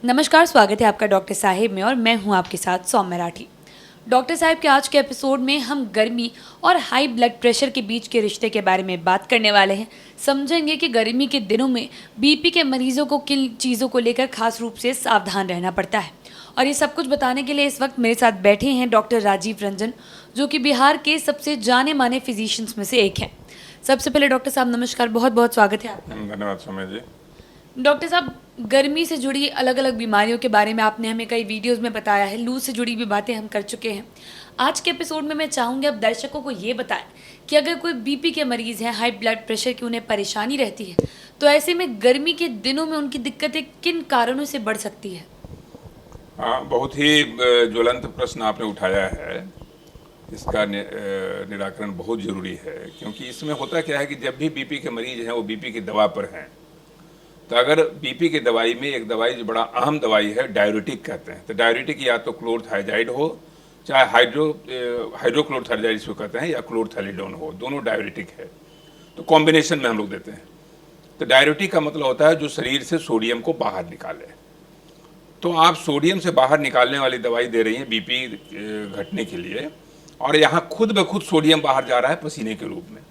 नमस्कार, स्वागत है आपका डॉक्टर साहिब में और मैं हूं आपके साथ सौम्य राठी। डॉक्टर साहिब के आज के एपिसोड में हम गर्मी और हाई ब्लड प्रेशर के बीच के रिश्ते के बारे में बात करने वाले हैं। समझेंगे कि गर्मी के दिनों में बीपी के मरीजों को किन चीज़ों को लेकर खास रूप से सावधान रहना पड़ता है। और ये सब कुछ बताने के लिए इस वक्त मेरे साथ बैठे हैं डॉक्टर राजीव रंजन, जो कि बिहार के सबसे जाने माने फिजिशियंस में से एक हैं। सबसे पहले डॉक्टर साहब नमस्कार, बहुत बहुत स्वागत है आपका। धन्यवाद सौम्य जी। डॉक्टर साहब, गर्मी से जुड़ी अलग अलग बीमारियों के बारे में आपने हमें कई वीडियोस में बताया है, लू से जुड़ी भी बातें हम कर चुके हैं। आज के एपिसोड में मैं चाहूँगी अब दर्शकों को ये बताएं कि अगर कोई बीपी के मरीज़ हैं, हाई ब्लड प्रेशर की उन्हें परेशानी रहती है, तो ऐसे में गर्मी के दिनों में उनकी दिक्कतें किन कारणों से बढ़ सकती है? हाँ, बहुत ही ज्वलंत प्रश्न आपने उठाया है। इसका निराकरण बहुत ज़रूरी है, क्योंकि इसमें होता क्या है कि जब भी बीपी के मरीज हैं वो बीपी की दवा पर हैं, तो अगर बीपी की दवाई में एक दवाई जो बड़ा अहम दवाई है डाययूरेटिक कहते हैं, तो डाययूरेटिक या तो क्लोरथाइजाइड हो, चाहे हाइड्रोक्लोरथाइजाइड इसको कहते हैं, या क्लोरथैलिडोन हो, दोनों डाययूरेटिक है। तो कॉम्बिनेशन में हम लोग देते हैं। तो डाययूरेटिक का मतलब होता है जो शरीर से सोडियम को बाहर निकाले। तो आप सोडियम से बाहर निकालने वाली दवाई दे रही हैं बीपी घटने के लिए, और यहाँ खुद ब खुद सोडियम बाहर जा रहा है पसीने के रूप में।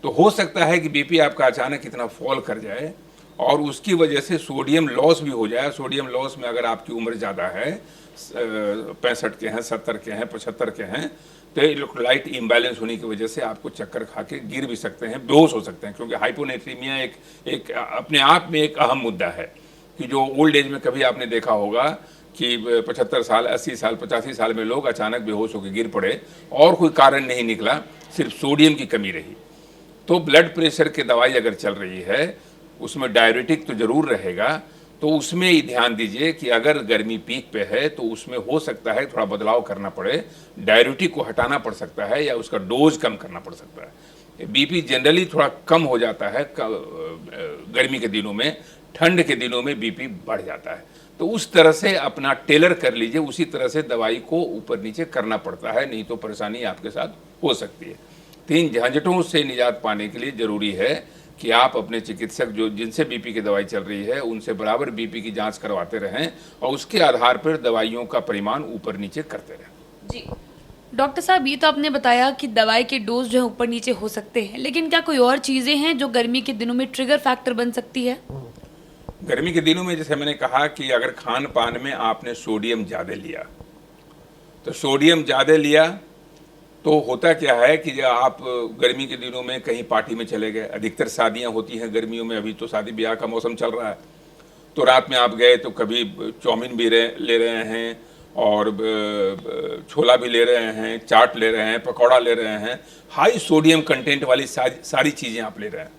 तो हो सकता है कि बीपी आपका अचानक इतना फॉल कर जाए और उसकी वजह से सोडियम लॉस भी हो जाए। सोडियम लॉस में अगर आपकी उम्र ज़्यादा है, 65 के हैं, 70 के हैं, 75 के हैं, तो इलेक्ट्रोलाइट इम्बैलेंस होने की वजह से आपको चक्कर खा के गिर भी सकते हैं, बेहोश हो सकते हैं। क्योंकि हाइपोनेट्रीमिया एक अपने आप में एक अहम मुद्दा है कि जो ओल्ड एज में कभी आपने देखा होगा कि 75 साल, 80 साल, 85 साल में लोग अचानक बेहोश होकर गिर पड़े और कोई कारण नहीं निकला, सिर्फ सोडियम की कमी रही। तो ब्लड प्रेशर की दवाई अगर चल रही है उसमें डाययूरेटिक तो ज़रूर रहेगा, तो उसमें ही ध्यान दीजिए कि अगर गर्मी पीक पे है तो उसमें हो सकता है थोड़ा बदलाव करना पड़े, डाययूरेटिक को हटाना पड़ सकता है या उसका डोज कम करना पड़ सकता है। बीपी जनरली थोड़ा कम हो जाता है गर्मी के दिनों में, ठंड के दिनों में बीपी बढ़ जाता है। तो उस तरह से अपना टेलर कर लीजिए, उसी तरह से दवाई को ऊपर नीचे करना पड़ता है, नहीं तो परेशानी आपके साथ हो सकती है। तो इन झंझटों से निजात पाने के लिए ज़रूरी है कि आप अपने चिकित्सक जो जिनसे बीपी की दवाई चल रही है उनसे बराबर बीपी की जांच करवाते रहें और उसके आधार पर दवाइयों का परिमाण ऊपर नीचे करते रहें। जी डॉक्टर साहब, ये तो आपने बताया कि दवाई के डोज जो है ऊपर नीचे हो सकते हैं, लेकिन क्या कोई और चीज़ें हैं जो गर्मी के दिनों में ट्रिगर फैक्टर बन सकती है? गर्मी के दिनों में जैसे मैंने कहा कि अगर खान पान में आपने सोडियम ज़्यादा लिया, तो सोडियम ज़्यादा लिया तो होता क्या है कि जब आप गर्मी के दिनों में कहीं पार्टी में चले गए, अधिकतर शादियां होती हैं गर्मियों में, अभी तो शादी ब्याह का मौसम चल रहा है, तो रात में आप गए तो कभी चाउमीन भी ले रहे हैं और छोला भी ले रहे हैं, चाट ले रहे हैं, पकौड़ा ले रहे हैं, हाई सोडियम कंटेंट वाली सारी चीज़ें आप ले रहे हैं।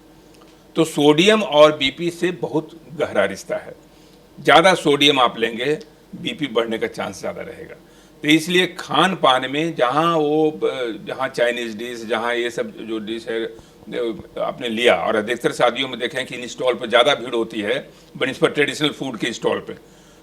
तो सोडियम और बीपी से बहुत गहरा रिश्ता है। ज़्यादा सोडियम आप लेंगे बीपी बढ़ने का चांस ज़्यादा रहेगा। तो इसलिए खान पान में जहाँ चाइनीज़ डिश, जहाँ ये सब जो डिश है आपने लिया, और अधिकतर शादियों में देखें कि इन स्टॉल पर ज़्यादा भीड़ होती है बनिस्पत ट्रेडिशनल फूड के स्टॉल पे,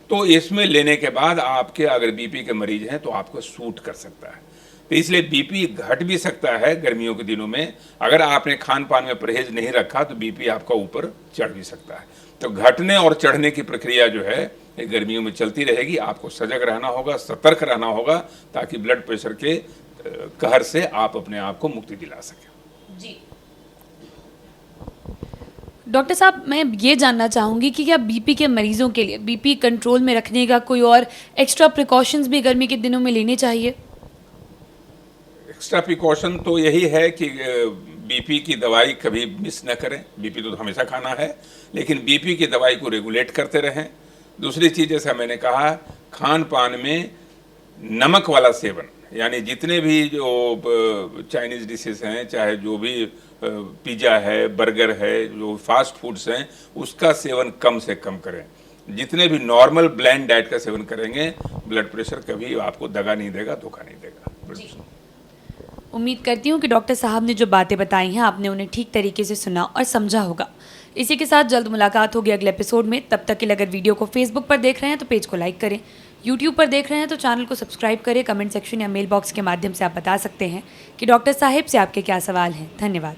तो इसमें लेने के बाद आपके अगर बीपी के मरीज हैं तो आपको सूट कर सकता है। तो इसलिए बीपी घट भी सकता है गर्मियों के दिनों में। अगर आपने खान पान में परहेज नहीं रखा तो बीपी आपका ऊपर चढ़ भी सकता है। तो घटने और चढ़ने की प्रक्रिया जो है ये गर्मियों में चलती रहेगी। आपको सजग रहना होगा, सतर्क रहना होगा, ताकि ब्लड प्रेशर के कहर से आप अपने आप को मुक्ति दिला सकें। जी डॉक्टर साहब, मैं ये जानना चाहूँगी कि क्या बीपी के मरीजों के लिए बीपी कंट्रोल में रखने का कोई और एक्स्ट्रा प्रिकॉशंस भी गर्मी के दिनों में लेने चाहिए? एक्स्ट्रा प्रिकॉशन तो यही है कि बीपी की दवाई कभी मिस न करें। बीपी तो हमेशा खाना है, लेकिन बीपी की दवाई को रेगुलेट करते रहें। दूसरी चीज़, जैसा मैंने कहा, खान पान में नमक वाला सेवन, यानी जितने भी जो चाइनीज़ डिशेस हैं, चाहे जो भी पिज़्ज़ा है, बर्गर है, जो फास्ट फूड्स हैं, उसका सेवन कम से कम करें। जितने भी नॉर्मल ब्लैंड डाइट का सेवन करेंगे, ब्लड प्रेशर कभी आपको दगा नहीं देगा, धोखा नहीं देगा। उम्मीद करती हूँ कि डॉक्टर साहब ने जो बातें बताई हैं आपने उन्हें ठीक तरीके से सुना और समझा होगा। इसी के साथ जल्द मुलाकात होगी अगले एपिसोड में। तब तक के लिए अगर वीडियो को फेसबुक पर देख रहे हैं तो पेज को लाइक करें, यूट्यूब पर देख रहे हैं तो चैनल को सब्सक्राइब करें। कमेंट सेक्शन या मेल बॉक्स के माध्यम से आप बता सकते हैं कि डॉक्टर साहिब से आपके क्या सवाल हैं। धन्यवाद।